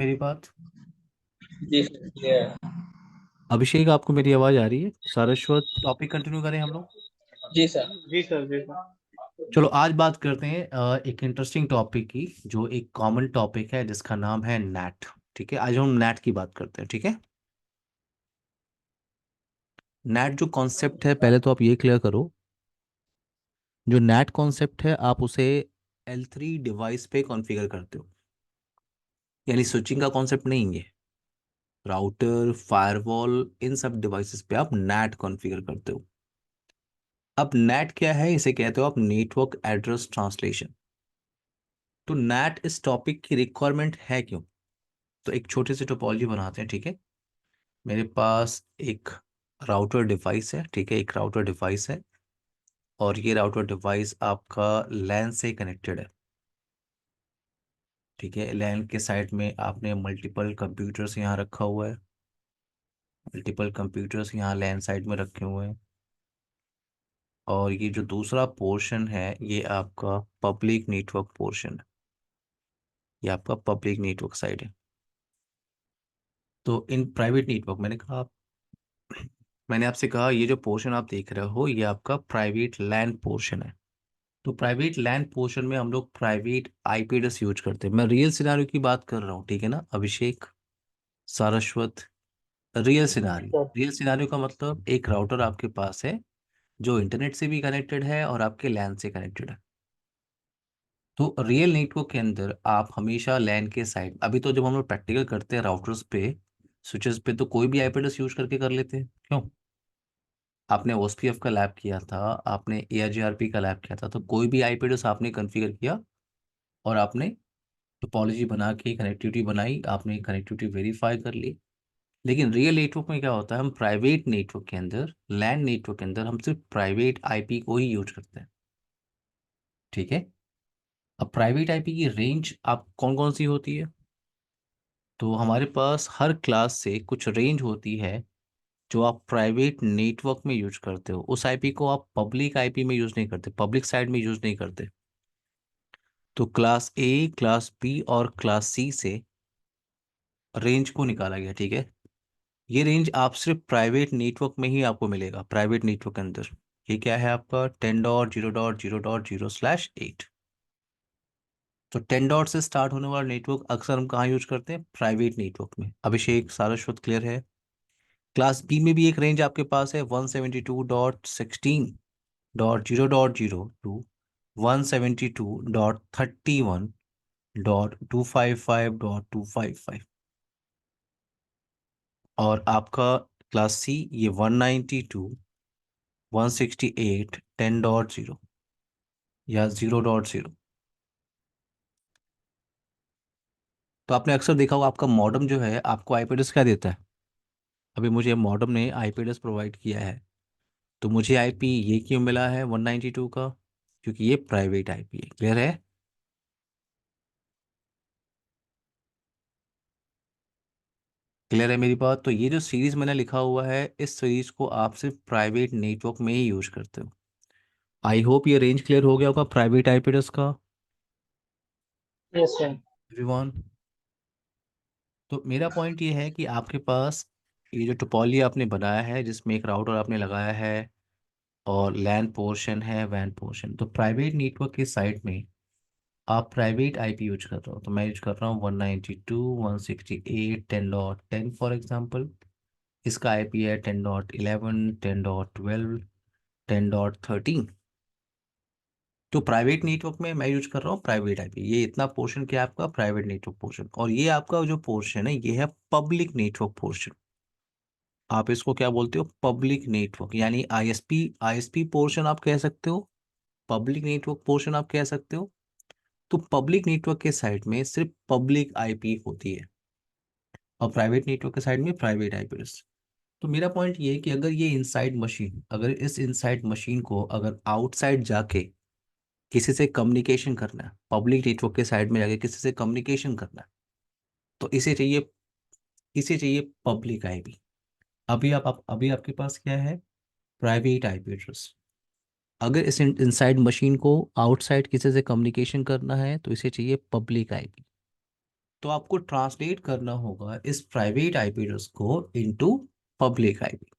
मेरी बात। जी sir, clear. अभिषेक, आपको मेरी आवाज आ रही है? सारस्वत, टॉपिक कंटिन्यू करें हम लोग। जी सर। जी सर, जी सर। चलो आज बात करते हैं एक इंटरेस्टिंग टॉपिक की, जो एक कॉमन टॉपिक है जिसका नाम है नेट। ठीक है, आज हम नेट की बात करते हैं। ठीक है, नेट जो कॉन्सेप्ट है, पहले तो आप ये क्लियर करो, जो नेट कॉन्सेप्ट है आप उसे L3 डिवाइस पे कॉन्फ़िगर करते हो। यानी स्विचिंग का कॉन्सेप्ट नहीं है। राउटर, फायरवॉल, इन सब डिवाइसेस पे आप नेट कॉन्फ़िगर करते हो। अब नेट क्या है? इसे कहते हो आप नेटवर्क एड्रेस ट्रांसलेशन। तो नेट इस टॉपिक की रिक्वायरमेंट है क्यों? तो एक छोटी सी टोपोलॉजी बनाते हैं। ठीक है, मेरे पास एक राउटर डिवाइस है। ठीक है, एक राउटर डिवाइस है और ये राउटर डिवाइस आपका लैन से कनेक्टेड है। ठीक है, लैन के साइड में आपने मल्टीपल कंप्यूटर्स यहाँ रखा हुआ है। मल्टीपल कंप्यूटर्स यहाँ लैन साइड में रखे हुए हैं। और ये जो दूसरा पोर्शन है ये आपका पब्लिक नेटवर्क पोर्शन है। ये आपका पब्लिक नेटवर्क साइड है। तो इन प्राइवेट नेटवर्क, मैंने आपसे कहा ये जो पोर्शन आप देख रहे हो ये आपका प्राइवेट लैन पोर्शन है। तो प्राइवेट लैन पोर्शन में हम लोग प्राइवेट आईपी एड्रेस यूज करते हैं। मैं रियल सिनारियो की बात कर रहा हूँ, ठीक है ना Abhishek, Saraswat? Real scenario, sir. Real scenario का मतलब एक राउटर आपके पास है जो इंटरनेट से भी कनेक्टेड है और आपके लैन से कनेक्टेड है। तो रियल नेटवर्क के अंदर आप हमेशा लैन के साइड, अभी तो जब हम लोग प्रैक्टिकल करते हैं राउटर्स पे, स्विचेस पे, तो कोई भी आईपी एड्रेस यूज करके कर लेते हैं। क्यों? आपने ओएसपीएफ का लैब किया था, आपने एआरजीआरपी का लैब किया था, तो कोई भी आईपी एड्रेस आपने कॉन्फ़िगर किया और आपने टोपोलॉजी बना के कनेक्टिविटी बनाई, आपने कनेक्टिविटी वेरीफाई कर ली। लेकिन रियल नेटवर्क में क्या होता है, हम प्राइवेट नेटवर्क के अंदर, लैन नेटवर्क के अंदर हम सिर्फ प्राइवेट आईपी को ही यूज करते हैं। ठीक है, अब प्राइवेट आईपी की रेंज आप कौन कौन सी होती है? तो हमारे पास हर क्लास से कुछ रेंज होती है जो आप प्राइवेट नेटवर्क में यूज करते हो। उस आईपी को आप पब्लिक आईपी में यूज नहीं करते, पब्लिक साइड में यूज नहीं करते। तो क्लास ए, क्लास बी और क्लास सी से रेंज को निकाला गया। ठीक है, ये रेंज आप सिर्फ प्राइवेट नेटवर्क में ही आपको मिलेगा, प्राइवेट नेटवर्क के अंदर। ये क्या है आपका 10.0.0.0/8। तो 10 डॉट से स्टार्ट होने वाला नेटवर्क अक्सर हम कहाँ यूज करते हैं? प्राइवेट नेटवर्क में। अभिषेक, सारस्वत, क्लियर है? क्लास बी में भी एक रेंज आपके पास है 192.16.0.0 टू 172.31.255.255। और आपका क्लास सी ये 192.168.10.0 या 0.0। तो आपने अक्सर देखा होगा आपका मॉडेम जो है आपको आईपी एड्रेस क्या देता है? अभी मुझे मॉडेम ने आईपी एड्रेस प्रोवाइड किया है, तो मुझे आईपी ये क्यों मिला है 192 का? क्योंकि ये प्राइवेट आईपी है। क्लियर है? क्लियर है मेरी बात? तो ये जो सीरीज मैंने लिखा हुआ है, इस सीरीज को आप सिर्फ प्राइवेट नेटवर्क में ही यूज करते हो। आई होप ये रेंज क्लियर हो गया होगा प्राइवेट आईपी एड्रेस का, यस सर। एवरीवन। तो मेरा पॉइंट ये है कि आपके पास ये जो टोपोलॉजी आपने बनाया है जिसमें एक राउटर आपने लगाया है और लैन पोर्शन है, वैन पोर्शन, तो प्राइवेट नेटवर्क के साइड में आप प्राइवेट आईपी यूज कर रहे हो। तो मैं यूज कर रहा हूँ 192.168.10.10 फॉर एग्जांपल। इसका आईपी है 10.11, 10.12, 10.13। तो प्राइवेट नेटवर्क में मैं यूज कर रहा हूँ प्राइवेट आईपी। ये इतना पोर्शन क्या है आपका प्राइवेट नेटवर्क पोर्शन, और ये आपका जो पोर्शन है ये है पब्लिक नेटवर्क पोर्शन। आप इसको क्या बोलते हो? पब्लिक नेटवर्क, यानी आईएसपी, आईएसपी पोर्शन आप कह सकते हो, पब्लिक नेटवर्क पोर्शन आप कह सकते हो। तो पब्लिक नेटवर्क के साइड में सिर्फ पब्लिक आईपी होती है और प्राइवेट नेटवर्क के साइड में प्राइवेट आईपी। तो मेरा पॉइंट ये है कि अगर ये इनसाइड मशीन, अगर इस इनसाइड मशीन को अगर आउटसाइड जाके किसी से कम्युनिकेशन करना है, पब्लिक नेटवर्क के साइड में जाके किसी से कम्युनिकेशन करना है, तो इसे चाहिए पब्लिक आईपी। अभी आपके पास क्या है? Private IP address. अगर इस इनसाइड मशीन को आउटसाइड किसी से कम्युनिकेशन करना है तो इसे चाहिए पब्लिक आईपी। तो आपको ट्रांसलेट करना होगा इस प्राइवेट आईपी एड्रेस को into public IP,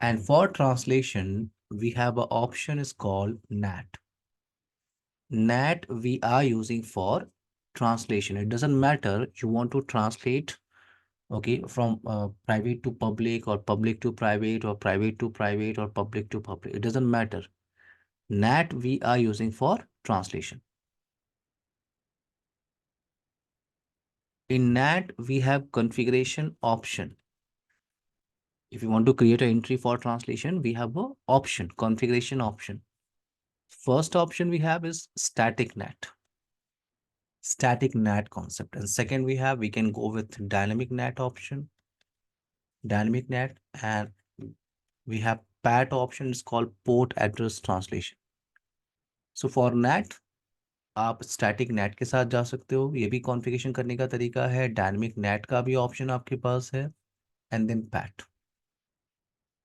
and for translation we have a option is called NAT. NAT we are using for translation. It doesn't matter you want to translate, okay, from private to public or public to private or private to private or public to public. It doesn't matter. NAT we are using for translation. In NAT we have configuration option. If you want to create an entry for translation, we have a option, configuration option. First option we have is static NAT. Static NAT concept. And second we can go with dynamic NAT option. Dynamic NAT, and we have PAT option is called port address translation. So for NAT आप static NAT के साथ जा सकते हो, ये भी configuration करने का तरीका है। डायनेमिक NAT का भी ऑप्शन आपके पास है, एंड देन पैट।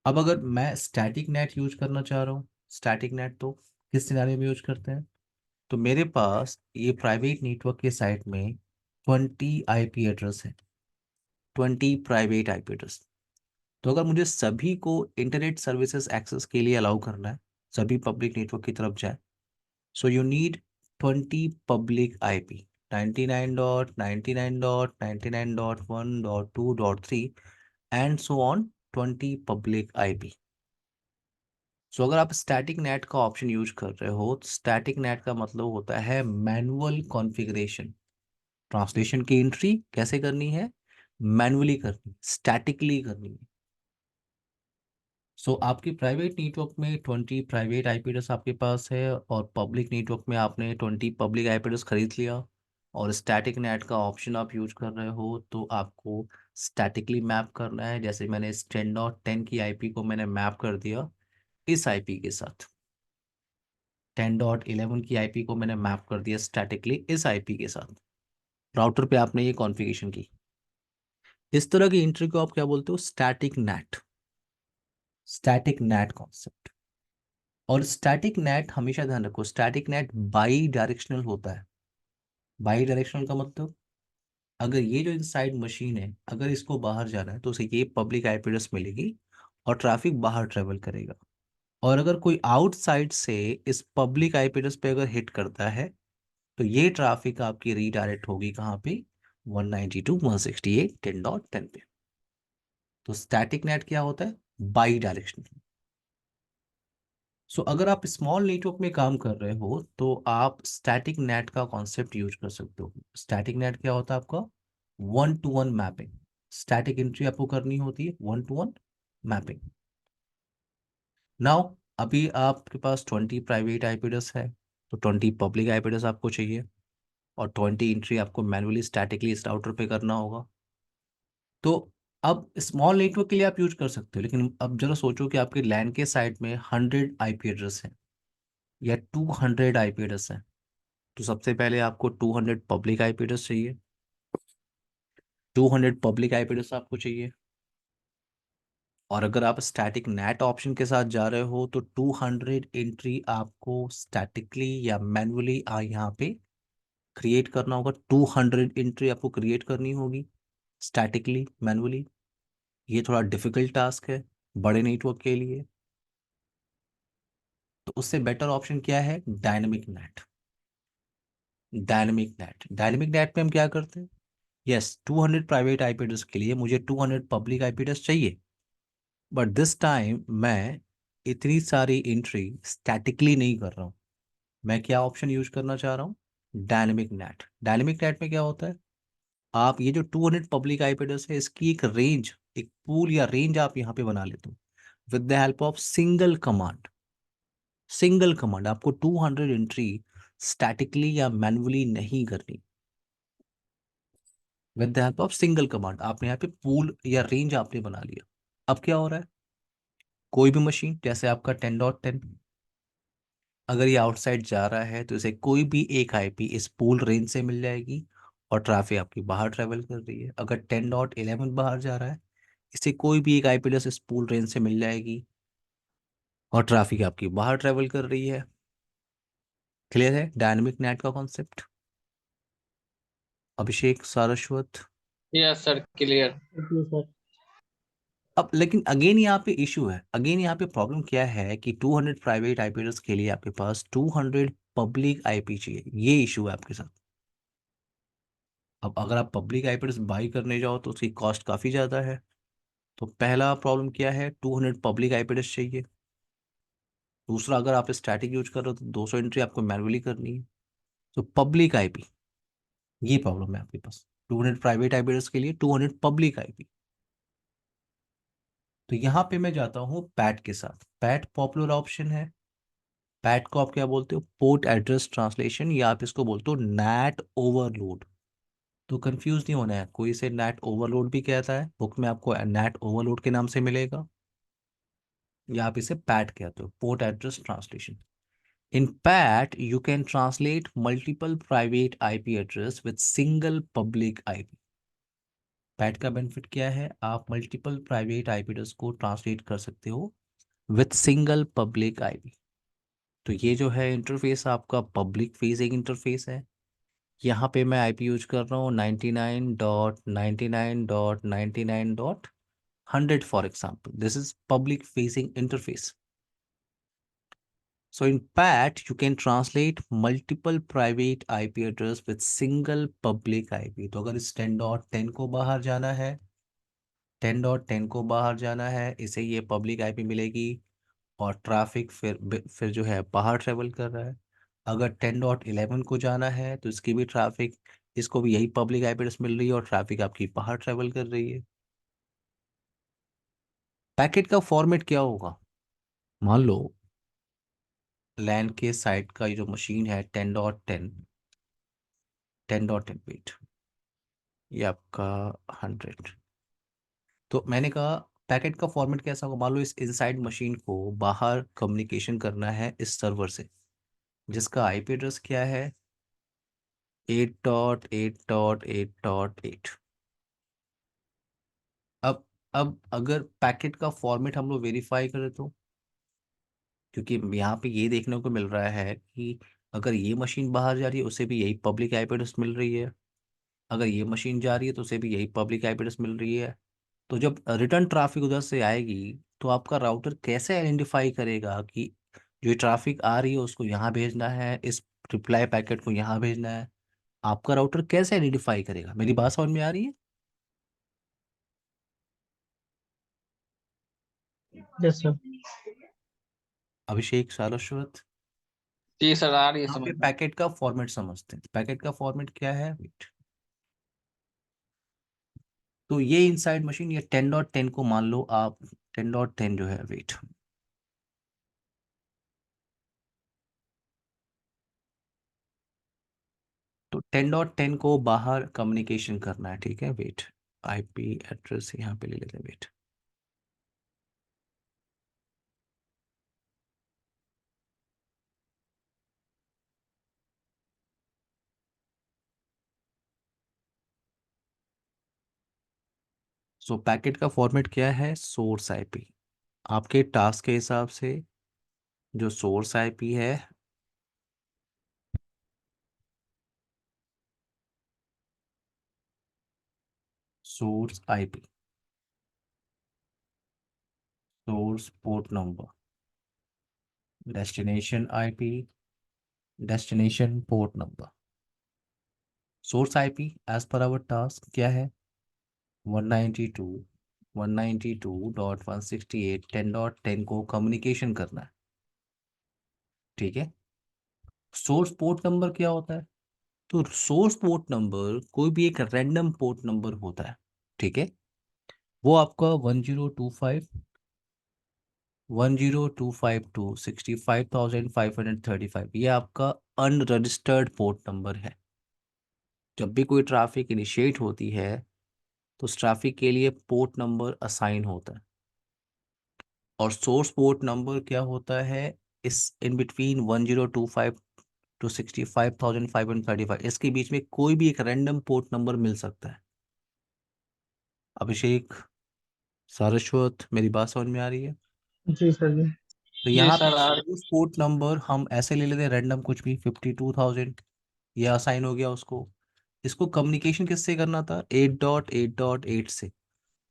अब अगर मैं स्टैटिक NAT यूज करना चाह रहा हूँ, स्टैटिक NAT तो किस सिनेरियो में यूज करते हैं, तो मेरे पास ये प्राइवेट नेटवर्क के साइड में 20 आईपी एड्रेस है, 20 प्राइवेट आईपी एड्रेस। तो अगर मुझे सभी को इंटरनेट सर्विसेज एक्सेस के लिए अलाउ करना है, सभी पब्लिक नेटवर्क की तरफ जाए, so you need 20 public IP, 99.99.99.1.2.3 and so on, 20 public IP. So अगर आप स्टैटिक नेट का ऑप्शन यूज कर रहे हो, तो स्टैटिक नेट का मतलब होता है मैनुअल कॉन्फ़िगरेशन। ट्रांसलेशन की एंट्री कैसे करनी है, मैनुअली करनी, स्टैटिकली करनी है। सो आपकी प्राइवेट नेटवर्क में 20 प्राइवेट आईपी एड्रेस आपके पास है, और पब्लिक नेटवर्क में आपने 20 पब्लिक आईपी एड्रेस खरीद लिया, और स्टैटिक नेट का ऑप्शन आप यूज कर रहे हो, तो आपको स्टैटिकली मैप करना है। जैसे मैंने इस 10.10 की आईपी को मैंने मैप कर दिया इस आईपी के साथ, 10.11 की आईपी को मैंने मैप कर दिया स्टैटिकली इस आईपी के साथ। राउटर पे आपने ये कॉन्फ़िगरेशन की। इस तरह की एंट्री को आप क्या बोलते हो, static net, static net concept. और स्टैटिक नेट हमेशा ध्यान रखो, स्टैटिक नेट बाई डायरेक्शनल होता है। बाई डायरेक्शनल का मतलब, अगर ये जो इनसाइड मशीन है, अगर इसको बाहर जाना है तो उसे ये पब्लिक आईपी एड्रेस मिलेगी और ट्रैफिक बाहर ट्रेवल करेगा। और अगर कोई आउटसाइड से इस पब्लिक आईपी एड्रेस पे अगर हिट करता है, तो ये ट्रैफिक आपकी रीडायरेक्ट होगी कहाँ पे, 192.168.10.10 पे। तो स्टैटिक नेट क्या होता है, बाई डायरेक्शनल। सो अगर आप स्मॉल नेटवर्क में काम कर रहे हो, तो आप स्टैटिक नेट का कॉन्सेप्ट यूज कर सकते हो। स्टैटिक नेट क्या होता है आपका, 1-to-1 मैपिंग। स्टैटिक एंट्री आपको करनी होती है 1-to-1 मैपिंग। नाउ अभी आपके पास 20 प्राइवेट आईपी एड्रेस है, तो 20 पब्लिक आईपी एड्रेस आपको चाहिए, और 20 एंट्री आपको मैनुअली स्टैटिकली इस राउटर पे करना होगा। तो अब स्मॉल नेटवर्क के लिए आप यूज कर सकते हो, लेकिन अब जरा सोचो कि आपके लैन के साइड में 100 आईपी एड्रेस है या 200 आईपी एड्रेस है। तो सबसे पहले आपको 200 पब्लिक आईपी एड्रेस चाहिए, 200 पब्लिक आईपी एड्रेस आपको चाहिए। और अगर आप स्टैटिक नेट ऑप्शन के साथ जा रहे हो, तो 200 एंट्री आपको स्टैटिकली या मैनुअली यहाँ पे क्रिएट करना होगा। 200 एंट्री आपको क्रिएट करनी होगी स्टैटिकली मैनुअली। ये थोड़ा डिफिकल्ट टास्क है बड़े नेटवर्क के लिए। तो उससे बेटर ऑप्शन क्या है, डायनेमिक नेट। डायनेमिक नेट में हम क्या करते हैं, यस 200 प्राइवेट आईपी एड्रेस के लिए मुझे 200 पब्लिक आईपी एड्रेस चाहिए, बट दिस टाइम मैं इतनी सारी एंट्री स्टैटिकली नहीं कर रहा हूँ। मैं क्या ऑप्शन यूज करना चाह रहा हूँ, डायनेमिक नेट। डायनेमिक नेट में क्या होता है, आप ये जो 200 पब्लिक आईपी एड्रेस है, इसकी एक रेंज, एक पूल या रेंज आप यहाँ पे बना लेते हो with the help of single command. Single command आपको 200 एंट्री स्टैटिकली या मैनुअली नहीं करनी, with the help of single command आपने यहाँ पे पूल या रेंज आपने बना लिया। अब क्या हो रहा है, कोई भी मशीन जैसे आपका 10.10, अगर ये आउटसाइड जा रहा है, तो इसे कोई भी एक आईपी इस पूल रेंज से मिल जाएगी, और ट्रैफिक आपकी बाहर ट्रेवल कर रही है। अगर 10.11 बाहर जा रहा है, इसे कोई भी एक आईपी एड्रेस इस पूल रेंज से मिल जाएगी, और ट्रैफिक आपकी बाहर ट्रेवल कर रही है। क्लियर है डायनेमिक नेट का concept. Abhishek, Saraswat. Yes sir, clear. जी सर। अब लेकिन अगेन यहाँ पे इशू है, अगेन यहाँ पे प्रॉब्लम क्या है कि 200 प्राइवेट आईपी एड्रेस के लिए आपके पास 200 पब्लिक आईपी चाहिए, ये इशू है आपके साथ। अब अगर आप पब्लिक आईपी एड्रेस बाई करने जाओ तो उसकी कॉस्ट काफ़ी ज़्यादा है। तो पहला प्रॉब्लम क्या है, 200 पब्लिक आईपी एड्रेस चाहिए। दूसरा, अगर आप स्टैटिक यूज कर रहे हो तो 200 एंट्री आपको मैनुअली करनी है। तो पब्लिक आईपी, ये प्रॉब्लम है आपके पास। 200 प्राइवेट आईपी एड्रेस के लिए 200 पब्लिक आईपी। तो यहाँ पे मैं जाता हूँ पैट के साथ। पैट पॉपुलर ऑप्शन है। पैट को आप क्या बोलते हो, पोर्ट एड्रेस ट्रांसलेशन, या आप इसको बोलते हो नैट ओवरलोड। तो कंफ्यूज नहीं होना है, कोई इसे नैट ओवरलोड भी कहता है, बुक में आपको नैट ओवरलोड के नाम से मिलेगा, या आप इसे पैट कहते हो, port address translation. In PAT, you can translate multiple private IP address with single public IP. PAT का बेनिफिट क्या है, आप मल्टीपल प्राइवेट आईपी एड्रेस को ट्रांसलेट कर सकते हो विथ सिंगल पब्लिक आईपी। तो ये जो है इंटरफेस आपका पब्लिक फेसिंग इंटरफेस है। यहाँ पे मैं आईपी यूज कर रहा हूँ 99.99.99.100 for example, this is public facing interface. So in PAT, you can translate multiple private IP address with single public IP. तो अगर इस 10.10 को बाहर जाना है, 10.10 को बाहर जाना है, इसे ये पब्लिक आईपी मिलेगी, और ट्रैफिक फिर जो है बाहर ट्रेवल कर रहा है। अगर 10.11 को जाना है तो इसकी भी ट्रैफिक, इसको भी यही पब्लिक आईपी एड्रेस मिल रही है और ट्रैफिक आपकी बाहर ट्रेवल कर रही है। पैकेट का फॉर्मेट क्या होगा, मान लो लैन के साइट का ये जो मशीन है 10.10, 10.10 वेट, ये आपका 100। तो मैंने कहा पैकेट का फॉर्मेट कैसा होगा, मान लो इस इनसाइड मशीन को बाहर कम्युनिकेशन करना है इस सर्वर से, जिसका आईपी एड्रेस क्या है, 8.8.8.8। अब अगर पैकेट का फॉर्मेट हम लोग वेरीफाई करें तो, क्योंकि यहाँ पे ये देखने को मिल रहा है कि अगर ये मशीन बाहर जा रही है उसे भी यही पब्लिक आईपी एड्रेस मिल रही है, अगर ये मशीन जा रही है तो उसे भी यही पब्लिक आईपी एड्रेस मिल रही है। तो जब रिटर्न ट्रैफिक उधर से आएगी तो आपका राउटर कैसे आइडेंटिफाई करेगा कि जो ट्रैफिक आ रही है उसको यहाँ भेजना है, इस रिप्लाई पैकेट को यहाँ भेजना है। आपका राउटर कैसे आइडेंटिफाई करेगा, मेरी बात समझ में आ रही है? Yes sir. अभिषेक, सारस्वत। जी सर, आ रही है यहाँ पे समझ में। पैकेट का फॉर्मेट समझते हैं, पैकेट का फॉर्मेट क्या है, वेट। तो ये इनसाइड मशीन, ये 10.10 को मान लो आप, 10.10 जो है, वेट। तो 10.10 को बाहर कम्युनिकेशन करना है, ठीक है, वेट। आईपी एड्रेस यहाँ पे ले लेते हैं, वेट। सो पैकेट का फॉर्मेट क्या है, सोर्स आईपी। आपके टास्क के हिसाब से जो सोर्स आईपी है, source IP, source port number, destination IP, destination port number. Source IP as per our task क्या है, 192.192.168.10.10 को कम्युनिकेशन करना है, ठीक है। सोर्स पोर्ट नंबर क्या होता है, तो सोर्स पोर्ट नंबर कोई भी एक रैंडम पोर्ट नंबर होता है, ठीक है। वो आपका 1025 ये आपका अनरजिस्टर्ड पोर्ट नंबर है। जब भी कोई ट्रैफिक इनिशिएट होती है तो उस ट्रैफिक के लिए पोर्ट नंबर असाइन होता है। और सोर्स पोर्ट नंबर क्या होता है, इस इन बिटवीन 1025 to 65,535, इसके बीच में कोई भी एक रैंडम पोर्ट नंबर मिल सकता है। अभिषेक, सारस्वत, मेरी बात समझ में आ रही है? जी सर जी। तो जी यहाँ पे सर, आ रही। सोर्स पोर्ट नंबर हम ऐसे ले लेते हैं रैंडम, कुछ भी 52,000, ये असाइन हो गया उसको। इसको कम्युनिकेशन किससे करना था, 8.8.8 से,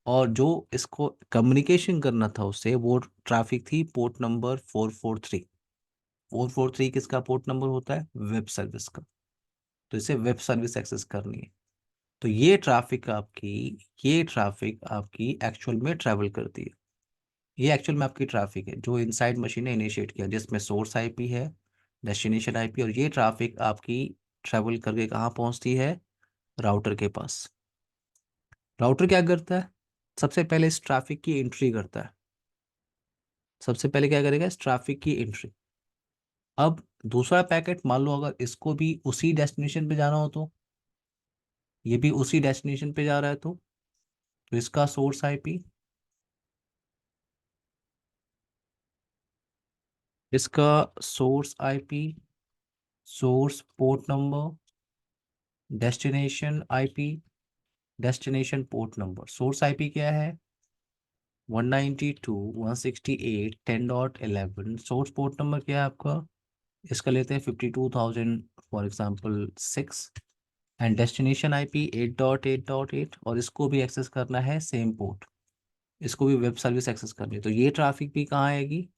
और जो इसको कम्युनिकेशन करना था उससे वो ट्रैफिक थी पोर्ट नंबर 443। 443 किसका पोर्ट नंबर होता है, वेब सर्विस का। तो इसे वेब सर्विस एक्सेस करनी है। तो ये ट्रैफिक आपकी एक्चुअल में ट्रैवल करती है। ये एक्चुअल में आपकी ट्रैफिक है जो इनसाइड मशीन ने इनिशिएट किया, जिसमें सोर्स आईपी है, डेस्टिनेशन आईपी, और ये ट्रैफिक आपकी ट्रैवल करके कहाँ पहुंचती है, राउटर के पास। राउटर क्या करता है, सबसे पहले इस ट्रैफिक की एंट्री करता है। सबसे पहले क्या करेगा, इस ट्रैफिक की एंट्री। अब दूसरा पैकेट मान लो अगर इसको भी उसी डेस्टिनेशन पे जाना हो, तो ये भी उसी डेस्टिनेशन पे जा रहा है, तो इसका सोर्स आईपी, इसका source IP, source port number, destination IP, destination port number. Source IP क्या है, 192.168.10.11। सोर्स पोर्ट नंबर क्या है आपका, इसका लेते हैं 52,000 for example 6। And destination IP 8.8.8, और इसको भी एक्सेस करना है सेम पोर्ट, इसको भी वेब सर्विस एक्सेस करनी है। तो ये ट्रैफिक भी कहाँ आएगी,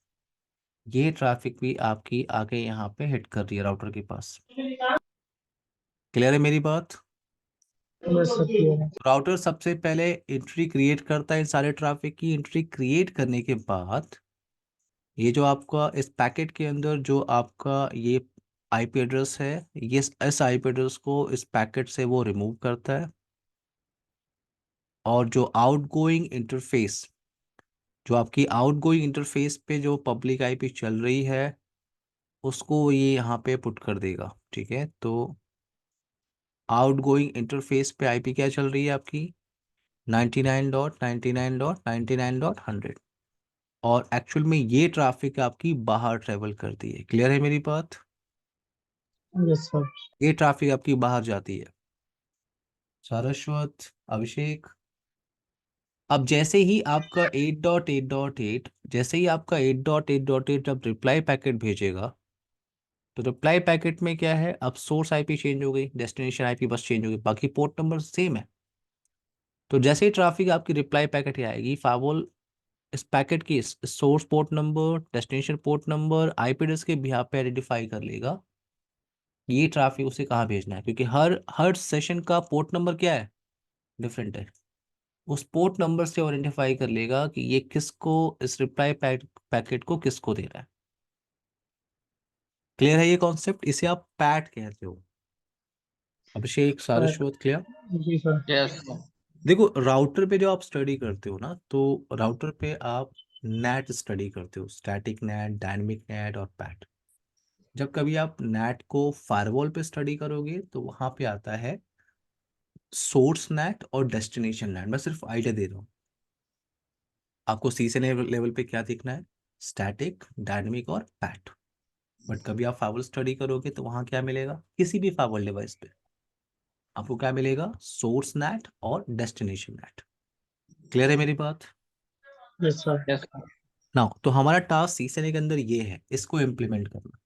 ये ट्रैफिक भी आपकी आगे यहाँ पे हिट कर रही है राउटर के पास। क्लियर है मेरी बात। यस सर क्लियर है। राउटर सबसे पहले एंट्री क्रिएट करता है, इन सारे ट्रैफिक की एंट्री क्रिएट करने के बाद ये जो आपका इस पैकेट के अंदर जो आपका ये आईपी एड्रेस है, ये इस आईपी एड्रेस को इस पैकेट से वो रिमूव करता है, और जो आउटगोइंग इंटरफेस, जो आपकी आउटगोइंग इंटरफेस पे जो पब्लिक आईपी चल रही है उसको ये यहाँ पे पुट कर देगा। ठीक है, तो आउटगोइंग इंटरफेस पे आईपी क्या चल रही है आपकी, 99.99.99.100, और एक्चुअल में ये ट्रैफिक आपकी बाहर ट्रेवल करती है। क्लियर है मेरी बात, यस सर। ये ट्रैफिक आपकी बाहर जाती है। सारस्वत, अभिषेक, अब जैसे ही आपका 8.8.8 जब रिप्लाई पैकेट भेजेगा, तो रिप्लाई पैकेट में क्या है, अब सोर्स आईपी चेंज हो गई, डेस्टिनेशन आईपी बस चेंज हो गई, बाकी पोर्ट नंबर सेम है। तो जैसे ही ट्रैफिक आपकी रिप्लाई पैकेट आएगी, फाइवल इस पैकेट की source port number, destination port number, IP address के बिहाफ पे आइडेंटिफाई कर लेगा ये ट्रैफिक उसे कहाँ भेजना है, क्योंकि हर हर सेशन का पोर्ट नंबर क्या है, डिफरेंट है। उस पोर्ट नंबर से आइडेंटिफाई कर लेगा कि ये किसको, इस रिप्लाई पैकेट को किसको दे रहा है। क्लियर है ये कॉन्सेप्ट, इसे आप पैट कहते हो। अभिषेक, पैट। सारस्वत, क्लियर। जी सर। Yes sir. देखो राउटर पे जो आप स्टडी करते हो ना, तो राउटर पे आप नेट स्टडी करते हो, स्टैटिक नेट, डायनेमिक नेट और पैट। जब कभी आप नेट को फायरवॉल पे स्टडी करोगे तो वहां पे आता है सोर्स नेट और डेस्टिनेशन नेट। मैं सिर्फ आइडिया दे रहा हूँ आपको, सी से लेवल पे क्या देखना है, स्टैटिक, डायनेमिक और पैट। बट कभी आप फायरवॉल स्टडी करोगे तो वहां क्या मिलेगा, किसी भी फायरवॉल डिवाइस पे आपको क्या मिलेगा, सोर्स नेट और डेस्टिनेशन नेट। क्लियर है मेरी बात। Yes sir. Yes sir. Now तो हमारा टास्क सीखने के अंदर ये है, इसको इम्प्लीमेंट करना।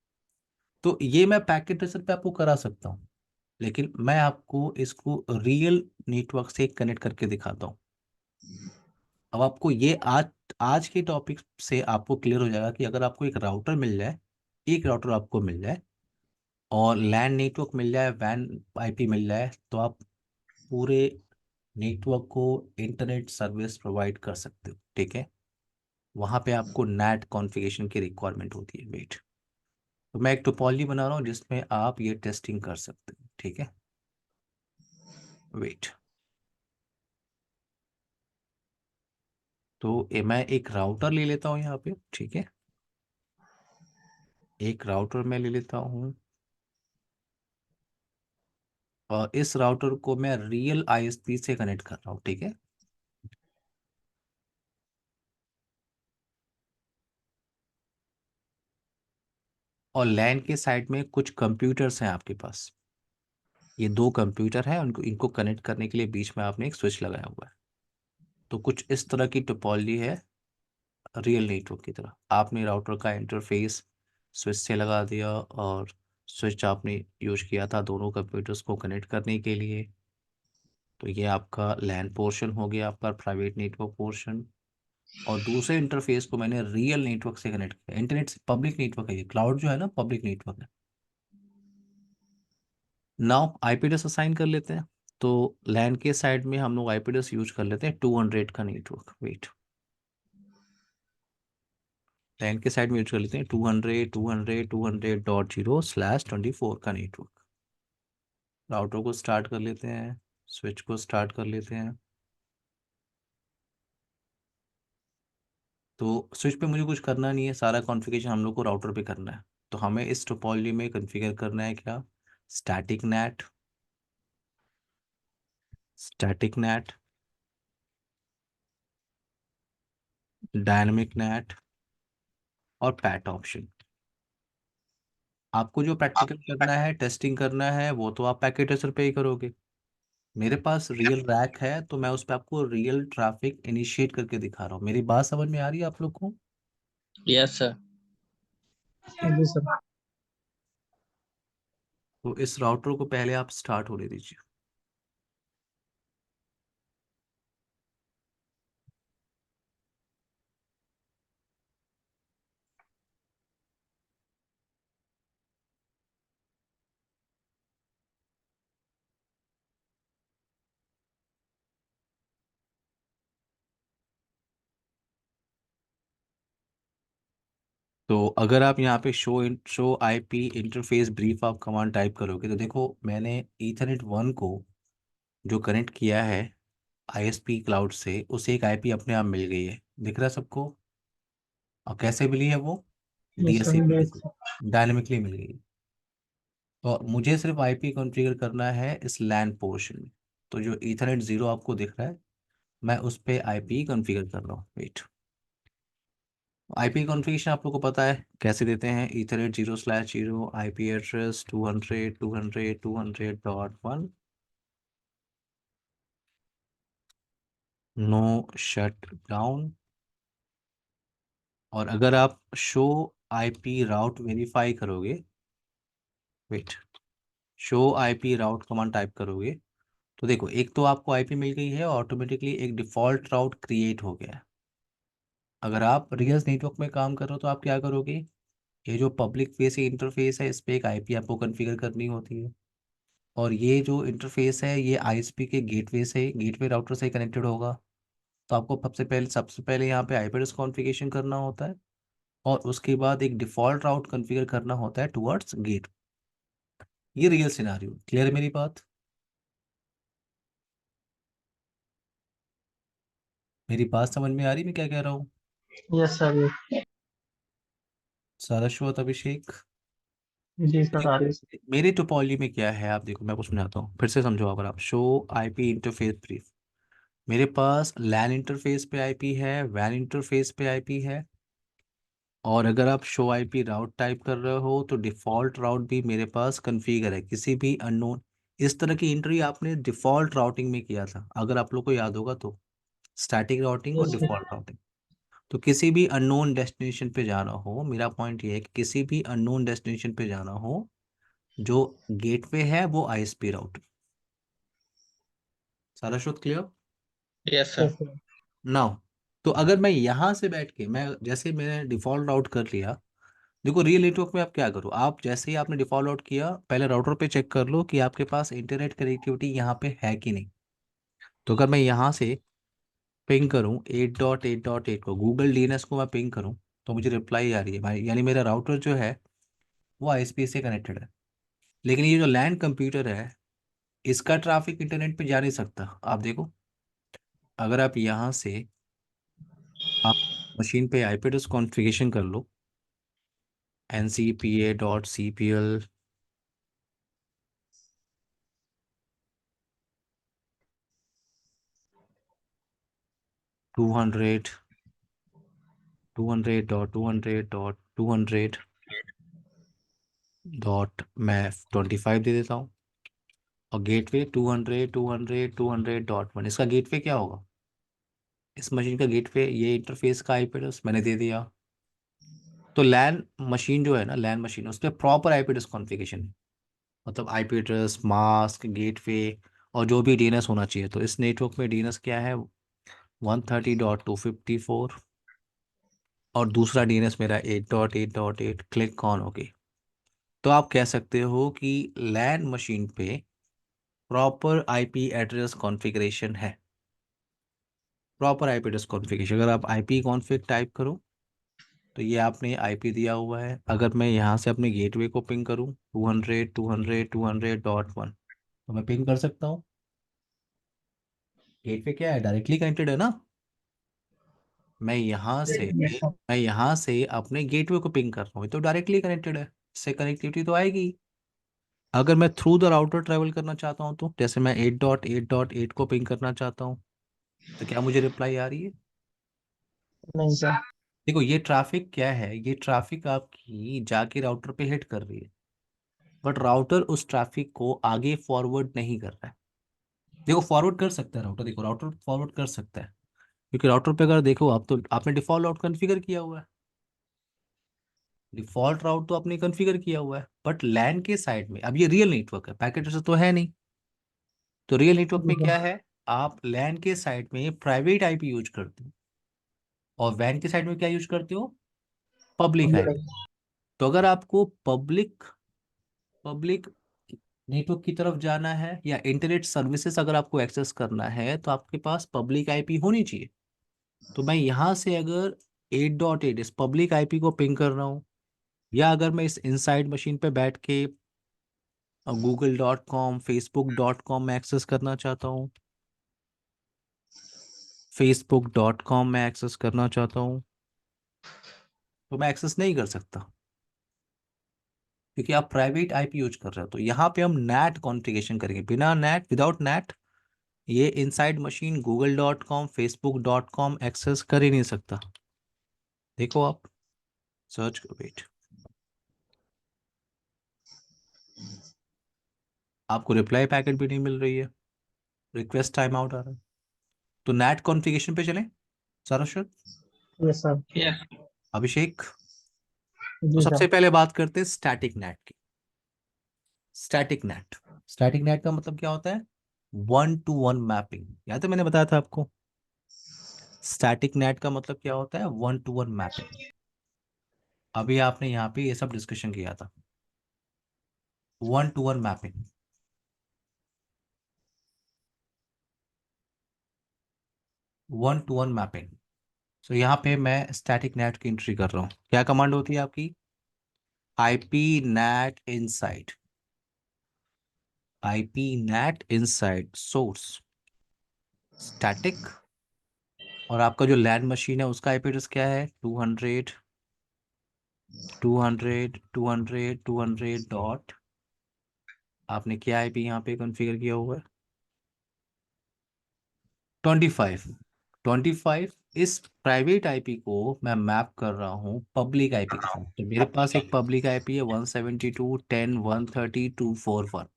तो ये मैं पैकेट ट्रेसर पे आपको करा सकता हूँ, लेकिन मैं आपको इसको रियल नेटवर्क से कनेक्ट करके दिखाता हूँ। अब आपको ये आज आज के टॉपिक से आपको क्लियर हो जाएगा कि अगर आपको एक राउटर मिल जाए, एक राउटर आपको मिल जाए और लैन नेटवर्क मिल जाए, वैन आईपी मिल जाए, तो आप पूरे नेटवर्क को इंटरनेट सर्विस प्रोवाइड कर सकते हो। ठीक है, वहां पे आपको नेट कॉन्फ़िगरेशन की रिक्वायरमेंट होती है। वेट, तो मैं एक टोपोलॉजी बना रहा हूँ जिसमें आप ये टेस्टिंग कर सकते हो। ठीक है, वेट, तो मैं एक राउटर ले लेता हूँ यहाँ पे। ठीक है, एक राउटर मैं ले लेता हूँ, और इस राउटर को मैं रियल आईएसपी से कनेक्ट कर रहा हूँ। ठीक है, और लैन के साइड में कुछ कंप्यूटर्स हैं आपके पास, ये दो कंप्यूटर हैं, उनको इनको कनेक्ट करने के लिए बीच में आपने एक स्विच लगाया हुआ है। तो कुछ इस तरह की टोपोलॉजी है, रियल नेटवर्क की तरह। आपने राउटर का इंटरफेस स्विच से लगा दिया और स्विच आपने यूज किया था दोनों कंप्यूटर्स को कनेक्ट करने के लिए। तो ये आपका लैन पोर्शन हो गया, आपका प्राइवेट नेटवर्क पोर्शन। और दूसरे इंटरफेस को मैंने रियल नेटवर्क से कनेक्ट किया। इंटरनेट से पब्लिक नेटवर्क है, ये क्लाउड जो है ना पब्लिक नेटवर्क है। नाउ आईपी एड्रेस असाइन कर लेते हैं। तो लैन के साइड में हम लोग आईपी एड्रेस यूज कर लेते हैं 200 का नेटवर्क। वेट, लैन के साइड में यूज कर लेते हैं 200.200.0/24 का नेटवर्क। राउटर को स्टार्ट कर लेते हैं, स्विच को स्टार्ट कर लेते हैं। तो स्विच पे मुझे कुछ करना नहीं है, सारा कॉन्फ़िगरेशन हम लोग को राउटर पे करना है। तो हमें इस टोपोलॉजी में कॉन्फ़िगर करना है क्या, static net, static net, dynamic net और पैट ऑप्शन। आपको जो प्रैक्टिकल करना है, टेस्टिंग करना है, वो तो आप पैकेट ट्रेसर पे ही करोगे। मेरे पास रियल रैक है तो मैं उस पर आपको रियल ट्रैफिक इनिशिएट करके दिखा रहा हूँ। मेरी बात समझ में आ रही है आप लोग को? Yes sir. जी सर। तो इस राउटर को पहले आप स्टार्ट होने दीजिए। तो अगर आप यहाँ पे शो आईपी इंटरफेस ब्रीफ आप कमांड टाइप करोगे तो देखो मैंने ईथरनेट 1 को जो कनेक्ट किया है आईएसपी क्लाउड से, उसे एक आईपी अपने आप मिल गई है। दिख रहा है सबको? और कैसे मिली है वो? यस सर, डीएचसीपी के यस थ्रू, सर। डायनेमिकली मिल गई। तो मुझे सिर्फ आईपी कॉन्फ़िगर करना है इस लैन पोर्शन में। तो जो ईथरनेट 0 आपको दिख रहा है, मैं उस पे आईपी कॉन्फ़िगर कर रहा हूँ। वेट, आईपी कॉन्फ़िगरेशन आप लोग को पता है कैसे देते हैं। Ethernet 0/0 IP address 200.200.200.1, no shut down. और अगर आप शो आईपी राउट वेरीफाई करोगे, wait, show IP route command type करोगे तो देखो एक तो आपको आईपी मिल गई है, ऑटोमेटिकली एक डिफ़ॉल्ट राउट क्रिएट हो गया है। अगर आप रियल नेटवर्क में काम कर रहे हो तो आप क्या करोगे, ये जो पब्लिक फेसिंग इंटरफेस है इस पे एक आईपी आपको कॉन्फ़िगर करनी होती है। और ये जो इंटरफेस है ये आईएसपी के गेटवे से, गेटवे राउटर से कनेक्टेड होगा। तो आपको सबसे पहले यहाँ पे आईपी एड्रेस कॉन्फ़िगरेशन करना होता है और उसके बाद एक डिफ़ॉल्ट राउट कॉन्फ़िगर करना होता है टुवर्ड्स गेट। ये रियल सिनारियो, क्लियर है मेरी बात? मेरी बात समझ में आ रही है मैं क्या कह रहा हूँ? Yes sir, yes. Saraswat, Abhishek. जी सर, आ रही है सर। मेरी टोपोलॉजी में क्या है आप देखो, मैं आपको समझाता हूँ, फिर से समझो। अगर आप शो आईपी इंटरफेस ब्रीफ, मेरे पास लैन इंटरफेस पे आईपी है, वैन इंटरफेस पे आईपी है। और अगर आप शो आईपी राउट टाइप कर रहे हो तो डिफ़ॉल्ट राउट भी मेरे पास कॉन्फ़िगर है, किसी भी अननोन। इस तरह की एंट्री आपने डिफ़ॉल्ट राउटिंग में किया था अगर आप लोग को याद होगा तो, स्टैटिक राउटिंग और यस सर। Default routing. तो किसी भी अननोन डेस्टिनेशन पे जाना हो, मेरा पॉइंट ये है कि किसी भी अननोन डेस्टिनेशन पे जाना हो, जो गेटवे है वो आईएसपी राउटर। सारा शुद्ध clear? Yes yes sir. Sir. Now, तो अगर मैं यहाँ से बैठ के, मैं जैसे मैंने डिफ़ॉल्ट राउट कर लिया, देखो रियल नेटवर्क में आप क्या करो, आप जैसे ही आपने डिफ़ॉल्ट आउट किया पहले राउटर पे चेक कर लो कि आपके पास इंटरनेट कनेक्टिविटी यहाँ पे है कि नहीं। तो अगर मैं यहाँ से पिंग करूँ 8.8.8 को, गूगल डीएनएस को मैं पिंग करूँ, तो मुझे रिप्लाई आ रही है भाई, यानी मेरा राउटर जो है वो आईएसपी से कनेक्टेड है। लेकिन ये जो लैंड कंप्यूटर है इसका ट्रैफिक इंटरनेट पे जा नहीं सकता। आप देखो, अगर आप यहाँ से आप मशीन पे आईपी एड्रेस कॉन्फ़िगरेशन कर लो, NCPA.cpl 200 200.200.200.मैं 25 दे देता हूँ। और गेटवे 200.200.200.1, इसका गेटवे क्या होगा, इस मशीन का गेटवे, ये इंटरफेस का आईपी एड्रेस मैंने दे दिया। तो लैन मशीन जो है ना, लैन मशीन, उस पर प्रॉपर आईपी एड्रेस कॉन्फ़िगरेशन है, मतलब आईपी एड्रेस, मास्क, गेटवे और जो भी डीएनएस होना चाहिए। तो इस नेटवर्क में डीएनएस क्या है, 130.254, और दूसरा डीएनएस मेरा 8.8.8 क्लिक ऑन ओके। तो आप कह सकते हो कि लैन मशीन पे प्रॉपर आईपी एड्रेस कॉन्फ़िगरेशन है। प्रॉपर आईपी एड्रेस कॉन्फ़िगरेशन, अगर आप आईपी कॉन्फ़िग टाइप करो तो ये आपने आईपी दिया हुआ है। अगर मैं यहाँ से अपने गेटवे को पिंग करूँ 200.200.200.1, तो मैं पिंग कर सकता हूँ। गेटवे क्या है, डायरेक्टली कनेक्टेड है ना। मैं यहाँ से यस सर। मैं यहाँ से अपने गेटवे को पिंग कर रहा हूँ, ये तो डायरेक्टली कनेक्टेड है, इससे कनेक्टिविटी तो आएगी। अगर मैं थ्रू द राउटर ट्रैवल करना चाहता हूँ, तो जैसे मैं 8.8.8 को पिंग करना चाहता हूँ, तो क्या मुझे रिप्लाई आ रही है? नहीं सर। देखो ये ट्रैफिक क्या है, ये ट्रैफिक आपकी जाके राउटर पे हिट कर रही है, बट राउटर उस ट्रैफिक को आगे फॉरवर्ड नहीं कर रहा है। देखो फॉरवर्ड कर सकता है राउटर, देखो राउटर फॉरवर्ड कर सकता है, क्योंकि राउटर पे अगर देखो आप, तो आपने डिफॉल्ट राउट कॉन्फ़िगर किया हुआ है, डिफॉल्ट राउट तो आपने कॉन्फ़िगर किया हुआ है। बट लैन के साइड में अब ये रियल नेटवर्क है, पैकेट से तो है नहीं। तो रियल नेटवर्क जी में क्या सर। है, आप लैन के साइड में प्राइवेट आईपी यूज करते हो, और वैन के साइड में क्या यूज करते हो, पब्लिक आईपी। तो अगर आपको पब्लिक पब्लिक नेटवर्क की तरफ जाना है, या इंटरनेट सर्विसेज अगर आपको एक्सेस करना है, तो आपके पास पब्लिक आईपी होनी चाहिए। तो मैं यहाँ से अगर 8.8 इस पब्लिक आईपी को पिंग कर रहा हूँ, या अगर मैं इस इनसाइड मशीन पे बैठ के google.com facebook.com में एक्सेस करना चाहता हूँ, facebook.com में एक्सेस करना चाहता हूँ, तो मैं एक्सेस नहीं कर सकता, क्योंकि आप प्राइवेट आईपी यूज कर रहे हो। तो यहाँ पे हम नैट कॉन्फ़िगरेशन करेंगे, बिना नैट, विदाउट नैट ये inside machine google.com facebook.com access कर ही नहीं सकता। देखो आप सर्च करो, वेट, आपको रिप्लाई पैकेट भी नहीं मिल रही है, रिक्वेस्ट टाइम आउट आ रहा है। तो नैट कॉन्फ़िगरेशन पे चलें सरशत, यस सर। Yes. अभिषेक। तो जी सबसे सर। पहले बात करते हैं स्टैटिक नेट की। स्टैटिक नेट, स्टैटिक नेट का मतलब क्या होता है, 1-to-1 मैपिंग। याद है मैंने बताया था आपको, स्टैटिक नेट का मतलब क्या होता है, 1-to-1 मैपिंग। अभी आपने यहाँ पे ये सब डिस्कशन किया था, 1-to-1 मैपिंग। 1-to-1 mapping. सो यहाँ पे मैं स्टैटिक नेट की एंट्री कर रहा हूँ। क्या कमांड होती है आपकी, IP net inside, IP net inside source static. और आपका जो लैंड मशीन है उसका आईपी एड्रेस क्या है, 200 डॉट, आपने क्या आईपी यहाँ पे कॉन्फ़िगर किया हुआ है, 25। इस प्राइवेट आईपी को मैं मैप कर रहा हूँ पब्लिक आईपी के साथ। तो मेरे पास एक पब्लिक आईपी है 172.10.130.241,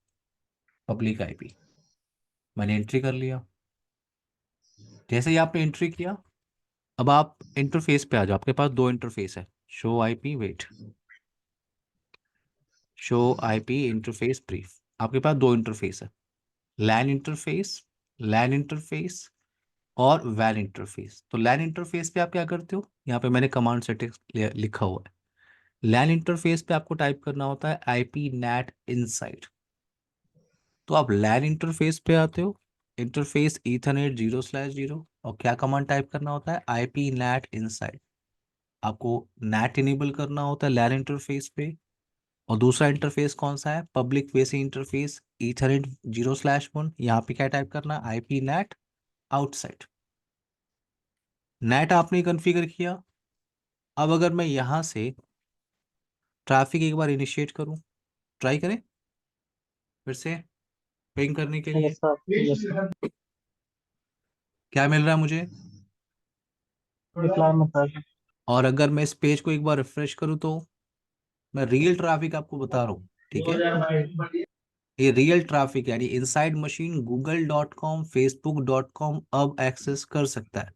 पब्लिक आईपी मैंने एंट्री कर लिया। जैसे ही आपने एंट्री किया, अब आप इंटरफेस पे आ जाओ। आपके पास दो इंटरफेस है, show IP, wait, show IP interface brief. आपके पास दो इंटरफेस है, लैन इंटरफेस, लैन इंटरफेस और वैन इंटरफेस। तो लैन इंटरफेस पे आप क्या करते हो, यहाँ पे मैंने कमांड सेटिंग्स लिखा हुआ है। लैन इंटरफेस पे आपको टाइप करना होता है आईपी नेट इनसाइड। तो आप लैन इंटरफेस पे आते हो, इंटरफेस ईथरनेट 0/0, और क्या कमांड टाइप करना होता है, आईपी नेट इनसाइड। आपको नेट इनेबल करना होता है लैन इंटरफेस पे। और दूसरा इंटरफेस कौन सा है, पब्लिक फेसिंग इंटरफेस ईथरनेट 0/1। यहाँ पे क्या टाइप करना है, आईपी नेट आउटसाइड। नेट आपने कॉन्फ़िगर किया। अब अगर मैं यहाँ से ट्रैफिक एक बार इनिशिएट करूँ, ट्राई करें फिर से पिंग करने के लिए, यस सर। Yes sir. क्या मिल रहा है मुझे। रिप्लाई में सर। और अगर मैं इस पेज को एक बार रिफ्रेश करूँ, तो मैं रियल ट्रैफिक आपको बता रहा हूँ, ठीक है। ये रियल ट्रैफिक यानी इनसाइड मशीन google.com facebook.com अब एक्सेस कर सकता है।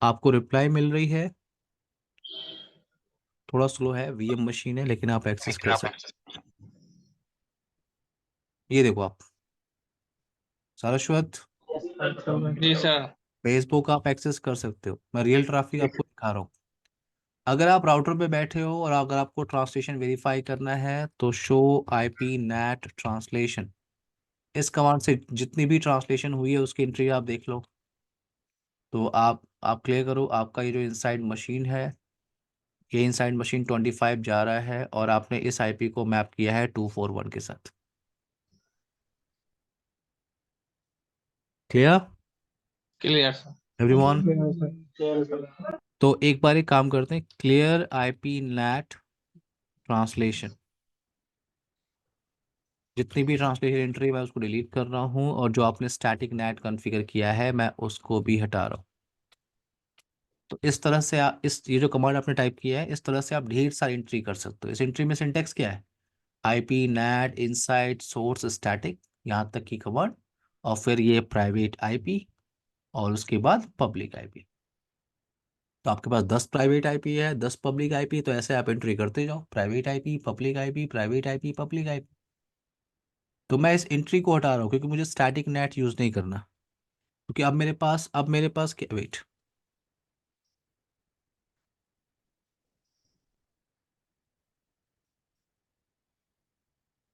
आपको रिप्लाई मिल रही है, थोड़ा स्लो है, वीएम मशीन है, लेकिन आप एक्सेस कर सकते। ये देखो आप, सारस्वत, Yes, sir. So, जी सर। फेसबुक आप एक्सेस कर सकते हो, मैं रियल ट्रैफिक आपको दिखा रहा हूँ। अगर आप राउटर पे बैठे हो और अगर आपको ट्रांसलेशन वेरीफाई करना है तो शो आईपी नेट ट्रांसलेशन, इस कमांड से जितनी भी ट्रांसलेशन हुई है उसकी एंट्री आप देख लो। तो आप क्लियर करो, आपका ये जो इनसाइड मशीन है, ये इनसाइड मशीन 25 जा रहा है और आपने इस आईपी को मैप किया है 241 के साथ। Clear clear sir. Everyone? yes, sir. Clear, sir. तो एक बार एक काम करते हैं, क्लियर आईपी नेट ट्रांसलेशन, जितनी भी ट्रांसलेशन एंट्री मैं उसको डिलीट कर रहा हूँ और जो आपने स्टैटिक नेट कॉन्फ़िगर किया है मैं उसको भी हटा रहा हूँ। तो इस तरह से आप इस ये जो कमांड आपने टाइप किया है, इस तरह से आप ढेर सारी एंट्री कर सकते हो। इस एंट्री में सिंटेक्स क्या है? IP net inside source static, यहाँ तक की कमांड, और फिर ये प्राइवेट आईपी और उसके बाद पब्लिक आईपी। तो आपके पास 10 प्राइवेट आईपी है, 10 पब्लिक आईपी, तो ऐसे आप एंट्री करते जाओ, private IP, public IP, private IP, public IP. तो मैं इस एंट्री को हटा रहा हूँ क्योंकि मुझे स्टैटिक नेट यूज़ नहीं करना, क्योंकि अब मेरे पास क्या, वेट,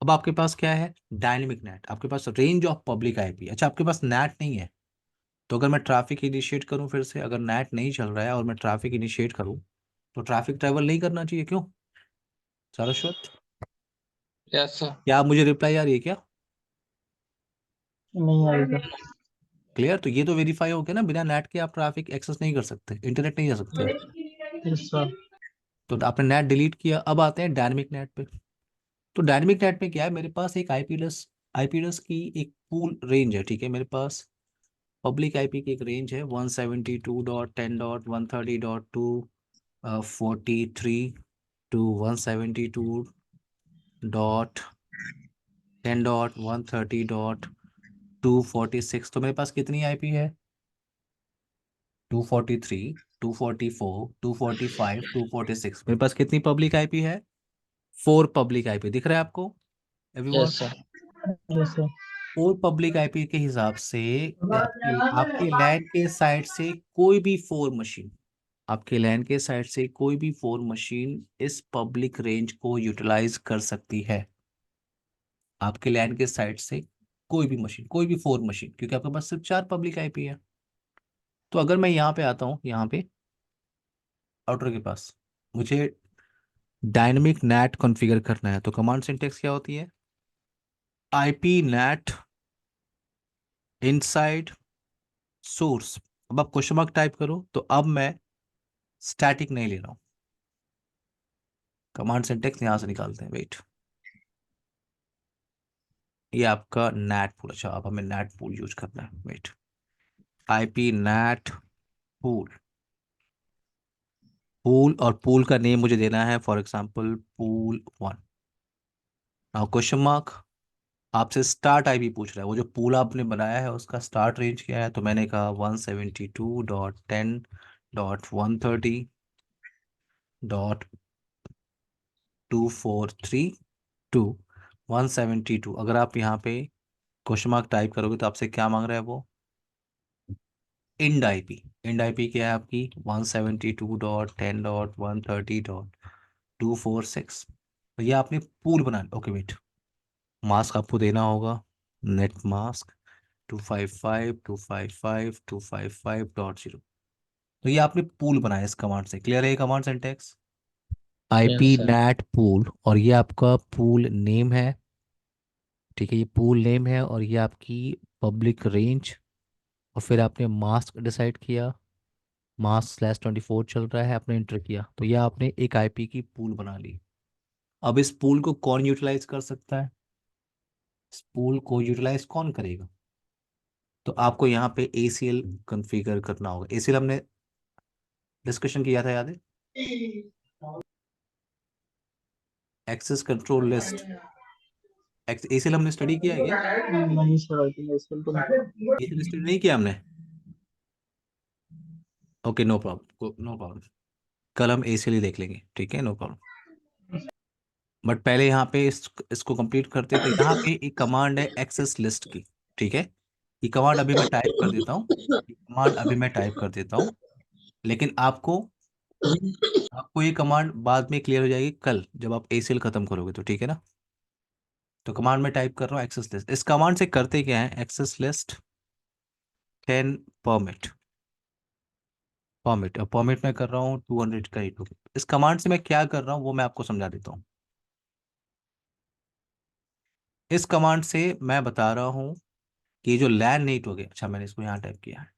अब आपके पास क्या है? डायनेमिक नेट, आपके पास रेंज ऑफ पब्लिक आईपी। अच्छा, आपके पास नेट नहीं है, तो अगर मैं ट्रैफिक इनिशिएट करूं फिर से, अगर नेट नहीं चल रहा है और मैं ट्रैफिक इनिशिएट करूं, तो ट्रैफिक ट्रैवल नहीं करना चाहिए, क्यों सारस्वत? Yes sir. क्या आप मुझे रिप्लाई आ रही है क्या? नहीं आएगा। क्लियर? तो ये तो वेरीफाई हो गया ना, बिना नेट के आप ट्रैफिक एक्सेस नहीं कर सकते, इंटरनेट नहीं जा सकते आप। Yes, sir. तो आपने नेट डिलीट किया, अब आते हैं डायनेमिक नेट पे। तो डायनेमिक नेट में क्या है, मेरे पास एक आईपी एड्रेस की एक पूल रेंज है, ठीक है, मेरे पास पब्लिक आईपी की एक रेंज है 172.10.130.243 टू 172.10.130.246। तो मेरे पास कितनी आईपी है? 243, 244, 245, 246। मेरे पास कितनी पब्लिक आईपी है? 4 पब्लिक आईपी। दिख रहा है आपको everyone? Yes sir. Yes, sir. 4 public IP के हिसाब से आपके लैन के साइड से कोई भी 4 मशीन, आपके लैन के साइड से कोई भी 4 मशीन इस पब्लिक रेंज को यूटिलाइज कर सकती है। आपके लैन के साइड से कोई भी मशीन, कोई भी 4 मशीन, क्योंकि आपके पास सिर्फ 4 पब्लिक आईपी है। तो अगर मैं यहाँ पे आता हूँ, यहाँ पे राउटर के पास, मुझे डायनेमिक नेट कॉन्फ़िगर करना है, तो कमांड सिंटेक्स क्या होती है? IP net inside source. अब आप क्वेश्चन मार्क टाइप करो, तो अब मैं स्टैटिक नहीं ले रहा हूँ, कमांड सिंटेक्स यहाँ से निकालते हैं, वेट, ये आपका नेट पूल। अच्छा, अब हमें नेट पूल यूज करना है, wait, IP NAT pool, pool, और पूल का नेम मुझे देना है for example pool 1। Now question mark, आपसे स्टार्ट आईपी पूछ रहा है, वो जो पूल आपने बनाया है उसका स्टार्ट रेंज क्या है? तो मैंने कहा 172.10.130.243 टू 172। अगर आप यहाँ पे क्वेश्चन मार्क टाइप करोगे तो आपसे क्या मांग रहा है वो? End IP. इंड आईपी क्या है आपकी? 172.10.130.246। तो ये आपने पूल बना, ओके वेट, मास्क आपको देना होगा, नेट मास्क 255.255.255.0। तो ये आपने पूल बनाया इस कमांड से, क्लियर है ये command syntax? Yes IP sir. NAT pool, और ये आपका पूल नेम है, ठीक है, ये पूल नेम है, और ये आपकी पब्लिक रेंज, और फिर आपने मास्क डिसाइड किया, मास्क/24 चल रहा है, आपने इंटर किया, तो ये आपने एक आईपी की पूल बना ली। अब इस पूल को कौन यूटिलाइज कर सकता है? इस पूल को यूटिलाइज कौन करेगा? तो आपको यहाँ पे ACL कॉन्फ़िगर करना होगा। ACL हमने डिस्कशन किया था, याद है? एक्सेस कंट्रोल लिस्ट, ACL हमने स्टडी किया है क्या? नहीं, sir. I think I still don't. ACL study नहीं किया हमने? Okay, no problem, no problem. कल हम एसीएल ही देख लेंगे, ठीक है, नो प्रॉब्लम। बट पहले यहाँ पे इसको कंप्लीट करते, तो यहाँ पे एक कमांड है एक्सेस लिस्ट की, ठीक है। ये कमांड अभी मैं टाइप कर देता हूँ, ये कमांड अभी मैं टाइप कर देता हूँ, लेकिन आपको आपको ये कमांड बाद में क्लियर हो जाएगी कल जब आप एसीएल खत्म करोगे तो, ठीक है ना। तो कमांड में टाइप कर रहा हूँ एक्सेस लिस्ट। इस कमांड से करते क्या है, access list can permit, permit, और परमिट में कर रहा हूँ 200 का E2। इस कमांड से मैं क्या कर रहा हूँ वो मैं आपको समझा देता हूँ। इस कमांड से मैं बता रहा हूँ कि ये जो लैन नेटवर्क है, अच्छा मैंने इसको यहाँ टाइप किया है,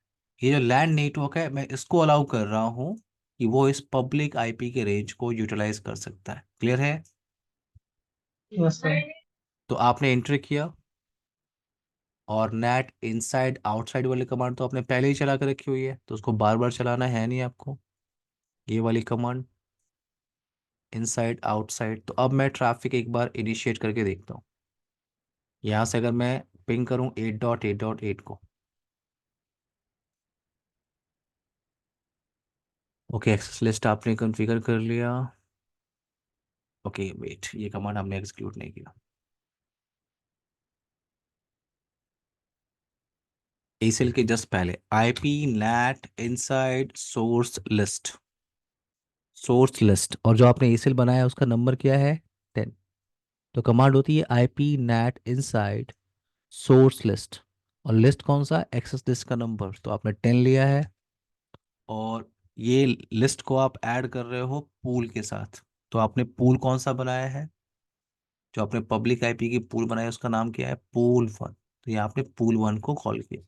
ये जो लैन नेटवर्क है मैं इसको अलाउ कर रहा हूँ कि वो इस पब्लिक आईपी के रेंज को यूटिलाइज कर सकता है। क्लियर है। Yes sir. तो आपने एंटर किया, और नेट इनसाइड आउटसाइड वाली कमांड तो आपने पहले ही चला कर रखी हुई है, तो उसको बार बार चलाना है नहीं आपको, ये वाली कमांड इनसाइड आउटसाइड। तो अब मैं ट्रैफिक एक बार इनिशिएट करके देखता हूँ। यहाँ से अगर मैं पिंग करूँ 8.8.8 को, ओके, एक्सेस लिस्ट आपने कॉन्फ़िगर कर लिया। ओके वेट, ये कमांड हमने एग्जीक्यूट नहीं किया। एसीएल के जस्ट पहले IP net inside source list, source list, और जो आपने एसीएल बनाया है उसका नंबर क्या है, 10। तो कमांड होती है IP net inside source list, और लिस्ट कौन सा, एक्सेस लिस्ट का नंबर, तो आपने 10 लिया है। और ये लिस्ट को आप ऐड कर रहे हो पूल के साथ, तो आपने पूल कौन सा बनाया है, जो आपने पब्लिक आईपी की पूल बनाया है उसका नाम क्या है, पूल 1। तो ये आपने पूल 1 को कॉल किया।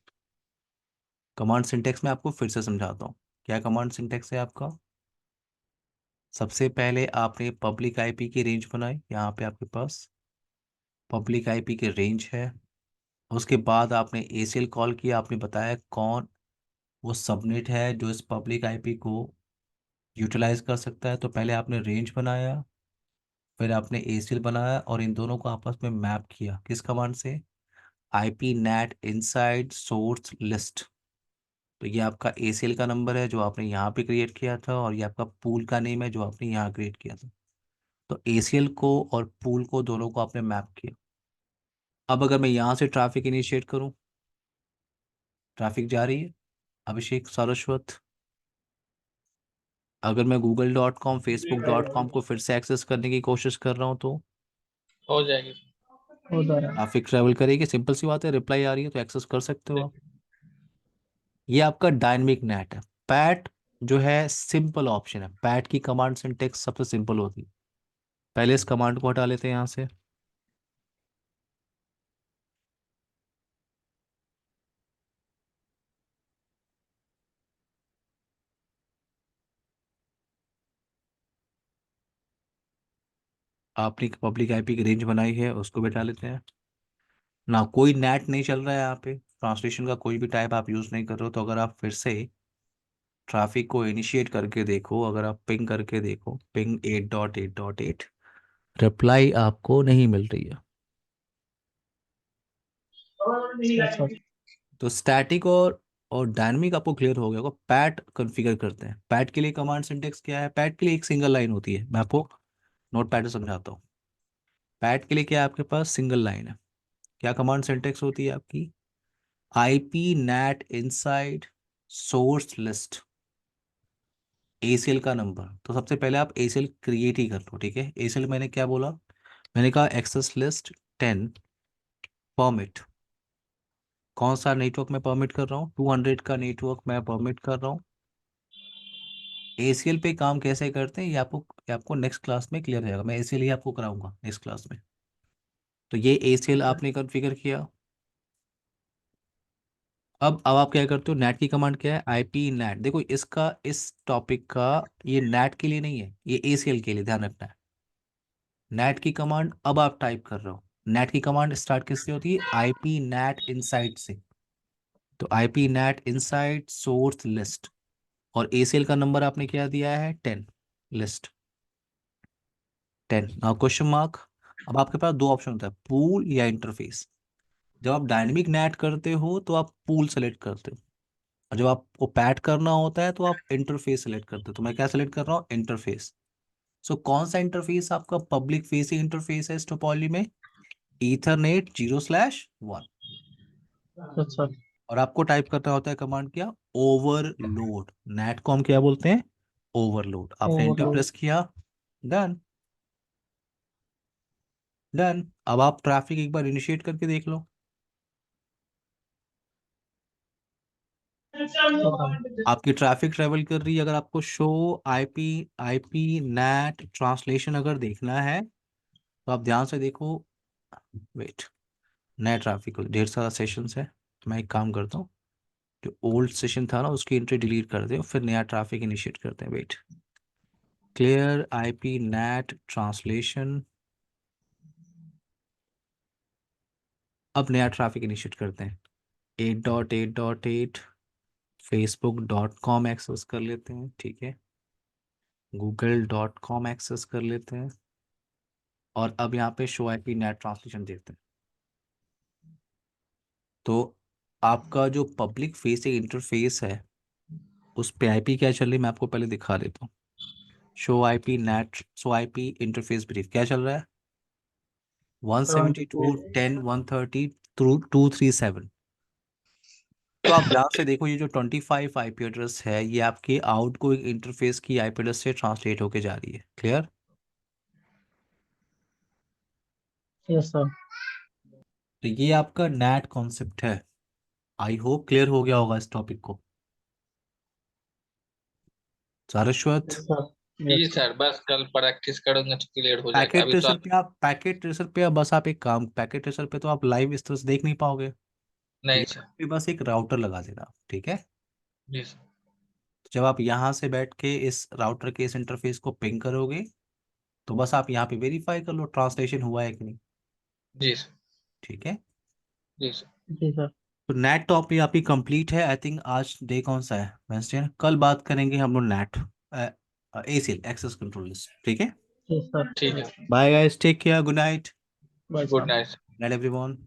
कमांड सिंटेक्स में आपको फिर से समझाता हूँ, क्या कमांड सिंटेक्स है आपका। सबसे पहले आपने पब्लिक आईपी की रेंज बनाई, यहाँ पे आपके पास पब्लिक आईपी के रेंज है। उसके बाद आपने एसीएल कॉल किया, आपने बताया कौन वो सबनेट है जो इस पब्लिक आईपी को यूटिलाइज कर सकता है। तो पहले आपने रेंज बनाया, फिर आपने एसीएल बनाया, और इन दोनों को आपस में मैप किया किस कमांड से, IP net inside source list. तो ये आपका एसीएल का नंबर है जो आपने यहाँ पे क्रिएट किया था, और ये आपका पूल का नेम है जो आपने यहाँ क्रिएट किया था। तो एसीएल को और पूल को दोनों को आपने मैप किया। अब अगर मैं यहाँ से ट्रैफिक इनिशिएट करूँ, ट्रैफिक जा रही है, अभिषेक सारस्वत। अगर मैं google.com facebook.com को फिर से एक्सेस करने की कोशिश कर रहा हूँ तो हो जाएगी हो जा रहा है। ट्रैफिक ट्रेवल करेगी, सिंपल सी बात है, रिप्लाई आ रही है तो एक्सेस कर सकते हो आप। ये आपका डायनेमिक नेट है। पैट जो है सिंपल ऑप्शन है, पैट की कमांड सिंटेक्स सबसे सिंपल होती है। पहले इस कमांड को हटा लेते हैं यहाँ से। आपने पब्लिक आईपी की रेंज बनाई है उसको भी हटा लेते हैं ना। कोई नेट नहीं चल रहा है यहाँ पे, ट्रांसलेशन का कोई भी टाइप आप यूज़ नहीं कर रहे हो। तो अगर आप फिर से ट्रैफिक को इनिशिएट करके देखो, अगर आप पिंग करके देखो, पिंग 8.8.8, रिप्लाई आपको नहीं मिल रही है। Yes sir. तो स्टैटिक और डायनामिक आपको क्लियर हो गया होगा। पैट कॉन्फ़िगर करते हैं। पैट के लिए कमांड सिंटेक्स क्या है, पैट के लिए एक सिंगल लाइन होती है, मैं आपको नोट पैड से समझाता हूँ। पैट के लिए क्या है, आपके पास सिंगल लाइन है। क्या कमांड सिंटेक्स होती है आपकी, IP net inside source list, ACL का नंबर। तो सबसे पहले आप एसीएल क्रिएट ही कर लो, ठीक है। एसीएल मैंने क्या बोला, मैंने कहा एक्सेस लिस्ट 10 परमिट, कौन सा नेटवर्क मैं परमिट कर रहा हूँ, 200 का नेटवर्क मैं परमिट कर रहा हूँ। एसीएल पे काम कैसे करते हैं ये आपको नेक्स्ट क्लास में क्लियर हो जाएगा, मैं एसीएल ही आपको कराऊंगा नेक्स्ट क्लास में। तो ये एसीएल आपने कॉन्फ़िगर किया। अब आप क्या करते हो, नेट की कमांड क्या है, आईपी नेट। देखो इसका, इस टॉपिक का, ये नेट के लिए नहीं है, ये एसीएल के लिए, ध्यान रखना है। नेट की कमांड अब आप टाइप कर रहे हो, नेट की कमांड स्टार्ट किससे होती है, आईपी नेट इनसाइड से। तो IP net inside source list, और एसीएल का नंबर आपने क्या दिया है, 10, लिस्ट 10। Now question mark. अब आपके पास दो ऑप्शन होता है, पूल या इंटरफेस। जब आप डायनेमिक नेट करते हो तो आप पूल सेलेक्ट करते हो, और जब आपको पैड करना होता है तो आप इंटरफेस सेलेक्ट करते हो। तो मैं क्या सेलेक्ट कर रहा हूँ, इंटरफेस। सो कौन सा इंटरफेस आपका पब्लिक फेसिंग इंटरफेस है इस टोपोलॉजी में, ईथरनेट 0/1। अच्छा। और आपको टाइप करना होता है कमांड क्या, ओवरलोड। नेट को हम क्या बोलते हैं, ओवरलोड। आपने इंटर ओवरलोड। प्रेस किया, डन। डन। अब आप ट्रैफिक एक बार इनिशिएट करके देख लो। आपकी ट्रैफिक ट्रेवल कर रही है। अगर आपको show IP IP NAT translation अगर देखना है तो आप ध्यान से देखो। वेट, नया ट्रैफिक ढेर सारा सेशंस है, तो मैं एक काम करता हूँ, जो ओल्ड सेशन था ना उसकी एंट्री डिलीट कर दे, फिर नया ट्रैफिक इनिशिएट करते हैं। Wait, clear IP NAT translation. अब नया ट्रैफिक इनिशिएट करते हैं। 8.8.8 facebook.com एक्सेस कर लेते हैं, ठीक है। google.com एक्सेस कर लेते हैं। और अब यहाँ पे शो आईपी नेट ट्रांसलेशन देखते हैं। तो आपका जो पब्लिक फेसिंग इंटरफेस है उस पे आईपी क्या चल रही है मैं आपको पहले दिखा देता हूँ। Show IP net, show IP interface brief क्या चल रहा है, 172.10.130 थ्रू 237। तो आप ध्यान से देखो, ये जो 25 आईपी एड्रेस है ये आपके आउटगोइंग इंटरफेस की आईपी एड्रेस से ट्रांसलेट होके जा रही है। क्लियर। Yes sir. तो ये आपका नेट कॉन्सेप्ट है। आई होप क्लियर हो गया होगा इस टॉपिक को। Saraswat, yes sir. जी यस। सर, बस कल प्रैक्टिस करूंगा तो क्लियर हो जाएगा। पैकेट अभी तो ट्रेसर आप पे आप पैकेट ट्रेसर पे बस आप एक काम, पैकेट ट्रेसर पे तो आप लाइव इस तरह से देख नहीं पाओगे। तो नहीं यहाँ सर। पे बस एक राउटर लगा देना, ठीक है। जी सर। तो जब आप यहाँ से बैठ के इस राउटर के इस इंटरफेस को पिंग करोगे तो बस आप यहाँ पे वेरीफाई कर लो ट्रांसलेशन हुआ है कि नहीं, जी सर। ठीक है। जी सर। जी सर। तो नेट टॉपिक आपकी कंप्लीट है। आई थिंक आज डे कौन सा है, वेंसडे। कल बात करेंगे हम लोग NAT ACL access control list, ठीक है। Yes sir. ठीक है। Bye guys, take care, good night. Bye good sir. Night. Night everyone.